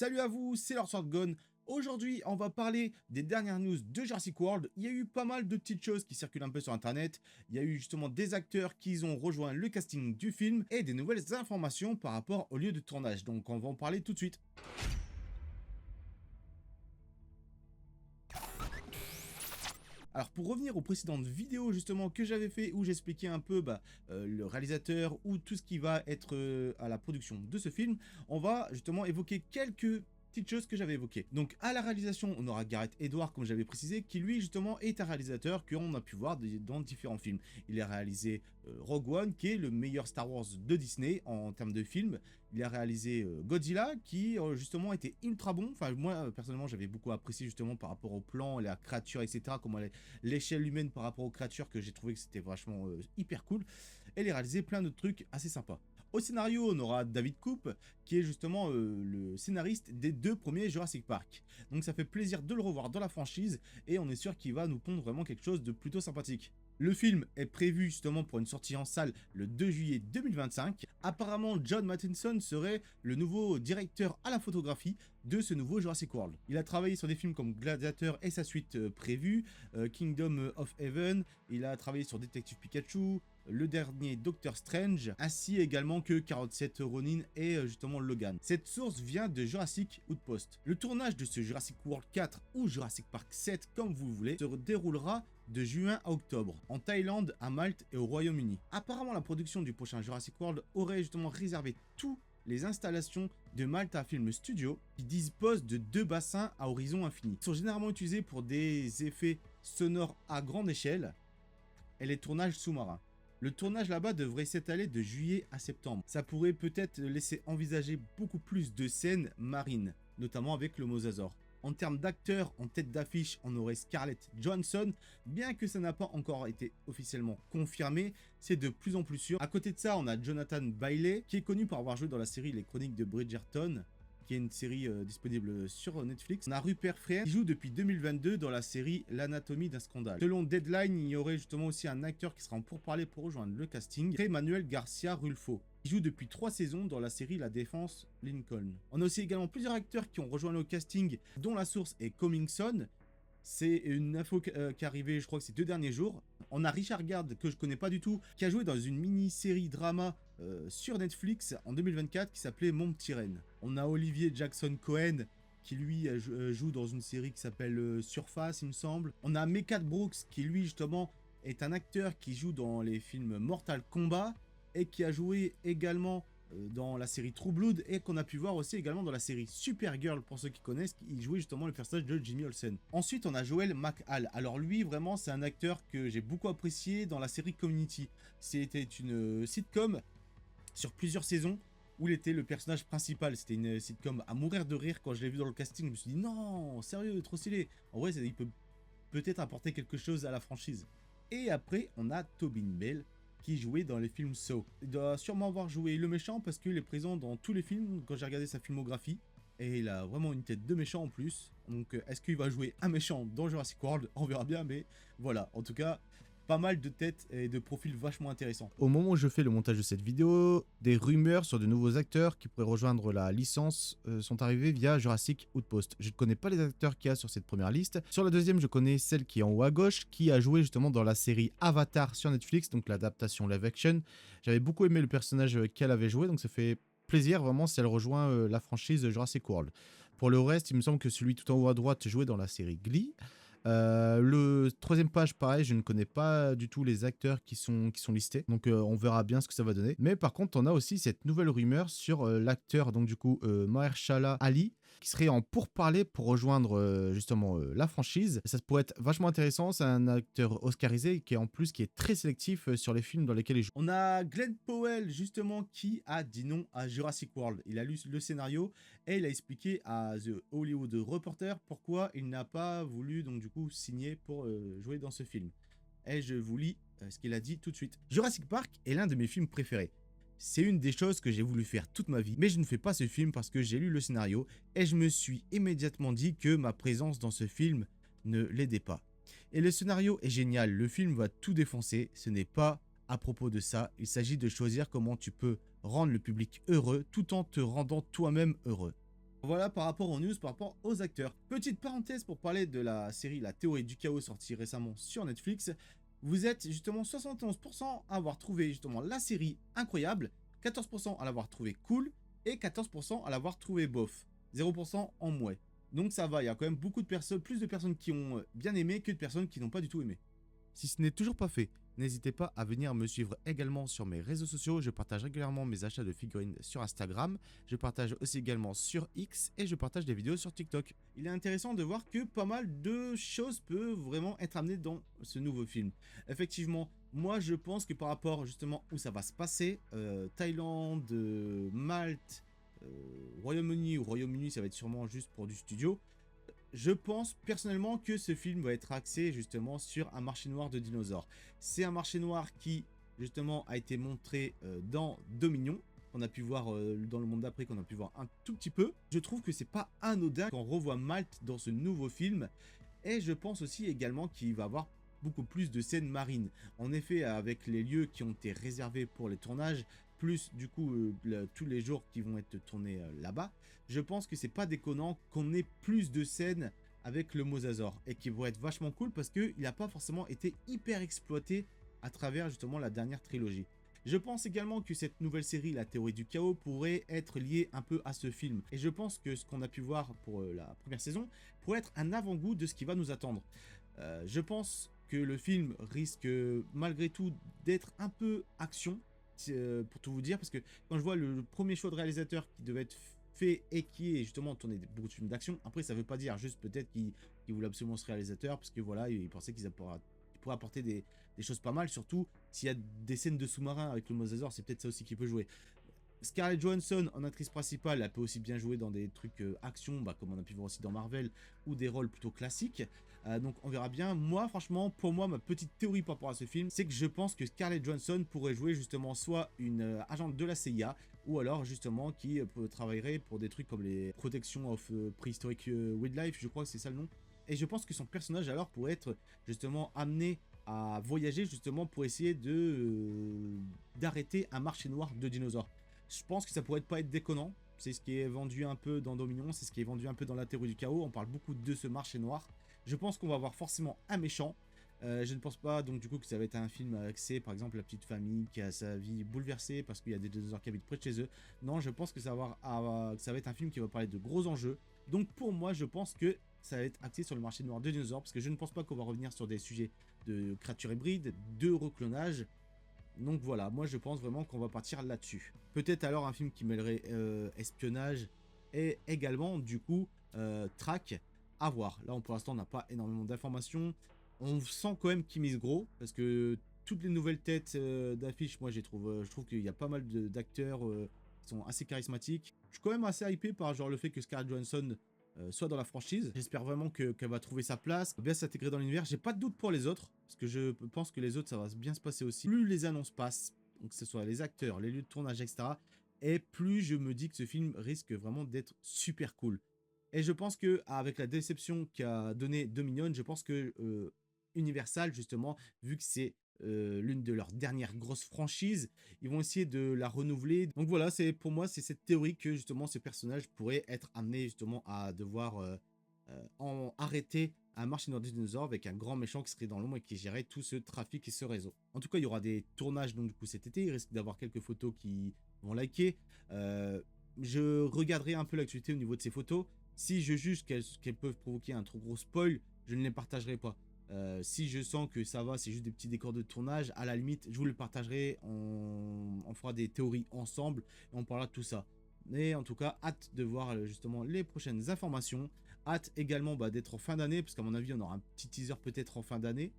Salut à vous, c'est Lord Swordgone. Aujourd'hui, on va parler des dernières news de Jurassic World. Il y a eu pas mal de petites choses qui circulent un peu sur internet. Il y a eu justement des acteurs qui ont rejoint le casting du film et des nouvelles informations par rapport au lieu de tournage. Donc on va en parler tout de suite. Alors pour revenir aux précédentes vidéos justement que j'avais fait où j'expliquais un peu le réalisateur ou tout ce qui va être à la production de ce film, on va justement évoquer quelques petites choses que j'avais évoquées. Donc à la réalisation, on aura Gareth Edwards comme j'avais précisé, qui lui justement est un réalisateur qu'on a pu voir dans différents films. Il a réalisé Rogue One, qui est le meilleur Star Wars de Disney en termes de films. Il a réalisé Godzilla, qui justement était ultra bon. Enfin moi personnellement j'avais beaucoup apprécié justement par rapport au plan, la créature, etc. Comment l'échelle humaine par rapport aux créatures, que j'ai trouvé que c'était vachement hyper cool. Elle a réalisé plein de trucs assez sympas. Au scénario, on aura David Koepp, qui est justement le scénariste des deux premiers Jurassic Park. Donc ça fait plaisir de le revoir dans la franchise, et on est sûr qu'il va nous pondre vraiment quelque chose de plutôt sympathique. Le film est prévu justement pour une sortie en salle le 2 juillet 2025. Apparemment, John Mathieson serait le nouveau directeur à la photographie de ce nouveau Jurassic World. Il a travaillé sur des films comme Gladiator et sa suite prévue, Kingdom of Heaven, il a travaillé sur Detective Pikachu, le dernier Doctor Strange, ainsi également que 47 Ronin et justement Logan. Cette source vient de Jurassic Outpost. Le tournage de ce Jurassic World 4 ou Jurassic Park 7, comme vous voulez, se déroulera de juin à octobre, en Thaïlande, à Malte et au Royaume-Uni. Apparemment, la production du prochain Jurassic World aurait justement réservé tous les installations de Malta Film Studio, qui disposent de 2 bassins à horizon infini. Ils sont généralement utilisés pour des effets sonores à grande échelle et les tournages sous-marins. Le tournage là-bas devrait s'étaler de juillet à septembre. Ça pourrait peut-être laisser envisager beaucoup plus de scènes marines, notamment avec le mosasaure. En termes d'acteurs, en tête d'affiche, on aurait Scarlett Johansson. Bien que ça n'a pas encore été officiellement confirmé, c'est de plus en plus sûr. À côté de ça, on a Jonathan Bailey, qui est connu pour avoir joué dans la série Les Chroniques de Bridgerton, qui est une série disponible sur Netflix. On a Rupert Friend, qui joue depuis 2022 dans la série L'Anatomie d'un scandale. Selon Deadline, il y aurait justement aussi un acteur qui sera en pourparlers pour rejoindre le casting, c'est Manuel Garcia Rulfo, qui joue depuis 3 saisons dans la série La Défense Lincoln. On a aussi également plusieurs acteurs qui ont rejoint le casting, dont la source est Coming Soon. C'est une info qui est arrivée, je crois que ces 2 derniers jours. On a Richard Gard, que je connais pas du tout, qui a joué dans une mini-série drama sur Netflix en 2024 qui s'appelait Mon Petit Reine. On a Olivier Jackson Cohen, qui lui joue dans une série qui s'appelle Surface, il me semble. On a Mehcad Brooks, qui lui justement est un acteur qui joue dans les films Mortal Kombat et qui a joué également dans la série True Blood, et qu'on a pu voir aussi également dans la série Supergirl, pour ceux qui connaissent, il jouait justement le personnage de Jimmy Olsen. Ensuite, on a Joel McHale. Alors lui, vraiment, c'est un acteur que j'ai beaucoup apprécié dans la série Community. C'était une sitcom sur plusieurs saisons où il était le personnage principal. C'était une sitcom à mourir de rire. Quand je l'ai vu dans le casting, je me suis dit non, sérieux, trop stylé. En vrai, il peut peut-être apporter quelque chose à la franchise. Et après, on a Tobin Bell, qui jouait dans les films Saw. Il doit sûrement avoir joué le méchant parce qu'il est présent dans tous les films quand j'ai regardé sa filmographie. Et il a vraiment une tête de méchant en plus. Donc est-ce qu'il va jouer un méchant dans Jurassic World? On verra bien, mais voilà. En tout cas, pas mal de têtes et de profils vachement intéressants. Au moment où je fais le montage de cette vidéo, des rumeurs sur de nouveaux acteurs qui pourraient rejoindre la licence sont arrivées via Jurassic Outpost. Je ne connais pas les acteurs qu'il y a sur cette première liste. Sur la deuxième, je connais celle qui est en haut à gauche, qui a joué justement dans la série Avatar sur Netflix, donc l'adaptation live action. J'avais beaucoup aimé le personnage qu'elle avait joué, donc ça fait plaisir vraiment si elle rejoint la franchise Jurassic World. Pour le reste, il me semble que celui tout en haut à droite jouait dans la série Glee. Le troisième page, pareil, je ne connais pas du tout les acteurs qui sont listés, donc on verra bien ce que ça va donner. Mais par contre, on a aussi cette nouvelle rumeur sur l'acteur, donc du coup, Mahershala Ali, qui serait en pourparlers pour rejoindre justement la franchise. Ça pourrait être vachement intéressant. C'est un acteur oscarisé qui est très sélectif sur les films dans lesquels il joue. On a Glenn Powell justement qui a dit non à Jurassic World. Il a lu le scénario et il a expliqué à The Hollywood Reporter pourquoi il n'a pas voulu donc du coup signer pour jouer dans ce film. Et je vous lis ce qu'il a dit tout de suite. Jurassic Park est l'un de mes films préférés. C'est une des choses que j'ai voulu faire toute ma vie, mais je ne fais pas ce film parce que j'ai lu le scénario et je me suis immédiatement dit que ma présence dans ce film ne l'aidait pas. Et le scénario est génial, le film va tout défoncer, ce n'est pas à propos de ça, il s'agit de choisir comment tu peux rendre le public heureux tout en te rendant toi-même heureux. Voilà par rapport aux news, par rapport aux acteurs. Petite parenthèse pour parler de la série La Théorie du Chaos sortie récemment sur Netflix. Vous êtes justement 71% à avoir trouvé justement la série incroyable, 14% à l'avoir trouvé cool et 14% à l'avoir trouvé bof. 0% en mouais. Donc ça va, il y a quand même beaucoup de personnes, plus de personnes qui ont bien aimé que de personnes qui n'ont pas du tout aimé. Si ce n'est toujours pas fait, n'hésitez pas à venir me suivre également sur mes réseaux sociaux. Je partage régulièrement mes achats de figurines sur Instagram. Je partage aussi également sur X et je partage des vidéos sur TikTok. Il est intéressant de voir que pas mal de choses peuvent vraiment être amenées dans ce nouveau film. Effectivement, moi je pense que par rapport justement où ça va se passer, Thaïlande, Malte, Royaume-Uni ou Royaume-Uni, ça va être sûrement juste pour du studio. Je pense personnellement que ce film va être axé justement sur un marché noir de dinosaures. C'est un marché noir qui justement a été montré dans Dominion, qu'on a pu voir dans le monde d'après, qu'on a pu voir un tout petit peu. Je trouve que c'est pas anodin qu'on revoit Malte dans ce nouveau film. Et je pense aussi également qu'il va avoir beaucoup plus de scènes marines. En effet, avec les lieux qui ont été réservés pour les tournages, plus du coup tous les jours qui vont être tournés là-bas, je pense que c'est pas déconnant qu'on ait plus de scènes avec le mosasaure et qui vont être vachement cool parce qu'il n'a pas forcément été hyper exploité à travers justement la dernière trilogie. Je pense également que cette nouvelle série, La Théorie du Chaos, pourrait être liée un peu à ce film. Et je pense que ce qu'on a pu voir pour la première saison pourrait être un avant-goût de ce qui va nous attendre. Je pense que le film risque malgré tout d'être un peu action, pour tout vous dire, parce que quand je vois le premier choix de réalisateur qui devait être fait et qui est justement tourné beaucoup de films d'action, après ça veut pas dire juste peut-être qu'il voulait absolument ce réalisateur, parce que voilà, il pensait qu'il pourrait apporter des choses pas mal, surtout s'il y a des scènes de sous-marins avec le mosasaure, c'est peut-être ça aussi qui peut jouer. Scarlett Johansson en actrice principale, elle peut aussi bien jouer dans des trucs action, comme on a pu voir aussi dans Marvel, ou des rôles plutôt classiques. Donc on verra bien. Moi, franchement, pour moi, ma petite théorie par rapport à ce film, c'est que je pense que Scarlett Johansson pourrait jouer justement soit une agente de la CIA, ou alors justement qui travaillerait pour des trucs comme les Protection of Prehistoric Wildlife, je crois que c'est ça le nom. Et je pense que son personnage alors pourrait être justement amené à voyager justement pour essayer d'arrêter un marché noir de dinosaures. Je pense que ça pourrait pas être déconnant. C'est ce qui est vendu un peu dans Dominion, c'est ce qui est vendu un peu dans La Théorie du Chaos. On parle beaucoup de ce marché noir. Je pense qu'on va avoir forcément un méchant. Je ne pense pas donc du coup que ça va être un film axé par exemple la petite famille qui a sa vie bouleversée parce qu'il y a des dinosaures qui habitent près de chez eux. Non, je pense que ça va être un film qui va parler de gros enjeux. Donc pour moi, je pense que ça va être axé sur le marché noir de dinosaures parce que je ne pense pas qu'on va revenir sur des sujets de créatures hybrides, de reclonage. Donc voilà, moi je pense vraiment qu'on va partir là-dessus. Peut-être alors un film qui mêlerait espionnage et également du coup track à voir. Là pour l'instant on n'a pas énormément d'informations. On sent quand même qu'ils misent gros parce que toutes les nouvelles têtes d'affiches, moi je trouve qu'il y a pas mal d'acteurs qui sont assez charismatiques. Je suis quand même assez hypé par genre le fait que Scarlett Johansson soit dans la franchise. J'espère vraiment qu'elle va trouver sa place, bien s'intégrer dans l'univers. J'ai pas de doute pour les autres, parce que je pense que les autres, ça va bien se passer aussi. Plus les annonces passent, donc que ce soit les acteurs, les lieux de tournage, etc., et plus je me dis que ce film risque vraiment d'être super cool. Et je pense que avec la déception qu'a donné Dominion, je pense que Universal, justement, vu que c'est l'une de leurs dernières grosses franchises, ils vont essayer de la renouveler. Donc voilà, c'est pour moi c'est cette théorie que justement ces personnages pourraient être amenés justement à devoir arrêter un marché noir des dinosaures avec un grand méchant qui serait dans l'ombre et qui gérerait tout ce trafic et ce réseau. En tout cas, il y aura des tournages donc du coup cet été. Il risque d'avoir quelques photos qui vont liker. Je regarderai un peu l'actualité au niveau de ces photos. Si je juge qu'elles peuvent provoquer un trop gros spoil, je ne les partagerai pas. Si je sens que ça va, c'est juste des petits décors de tournage, à la limite, je vous le partagerai, on fera des théories ensemble et on parlera de tout ça. Mais en tout cas, hâte de voir justement les prochaines informations. Hâte également d'être en fin d'année, parce qu'à mon avis, on aura un petit teaser peut-être en fin d'année.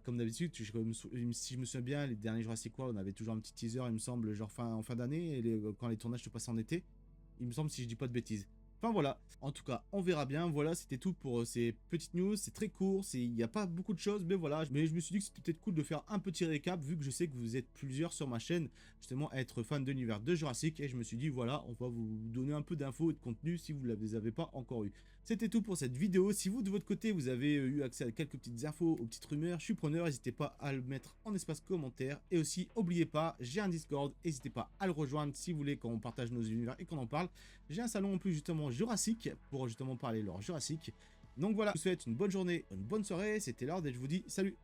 Comme d'habitude, si je me souviens bien, les derniers Jurassic World, on avait toujours un petit teaser, il me semble, genre en fin d'année, et quand les tournages se passent en été. Il me semble, si je dis pas de bêtises. Enfin voilà, en tout cas, on verra bien. Voilà, c'était tout pour ces petites news. C'est très court, il n'y a pas beaucoup de choses, mais voilà. Mais je me suis dit que c'était peut-être cool de faire un petit récap, vu que je sais que vous êtes plusieurs sur ma chaîne, justement, à être fan de l'univers de Jurassic. Et je me suis dit, voilà, on va vous donner un peu d'infos et de contenu si vous ne les avez pas encore eu. C'était tout pour cette vidéo. Si vous, de votre côté, vous avez eu accès à quelques petites infos, aux petites rumeurs, je suis preneur. N'hésitez pas à le mettre en espace commentaire. Et aussi, n'oubliez pas, j'ai un Discord. N'hésitez pas à le rejoindre si vous voulez qu'on partage nos univers et qu'on en parle. J'ai un salon en plus justement Jurassic, pour justement parler lore Jurassic. Donc voilà, je vous souhaite une bonne journée, une bonne soirée, c'était Lord et je vous dis salut.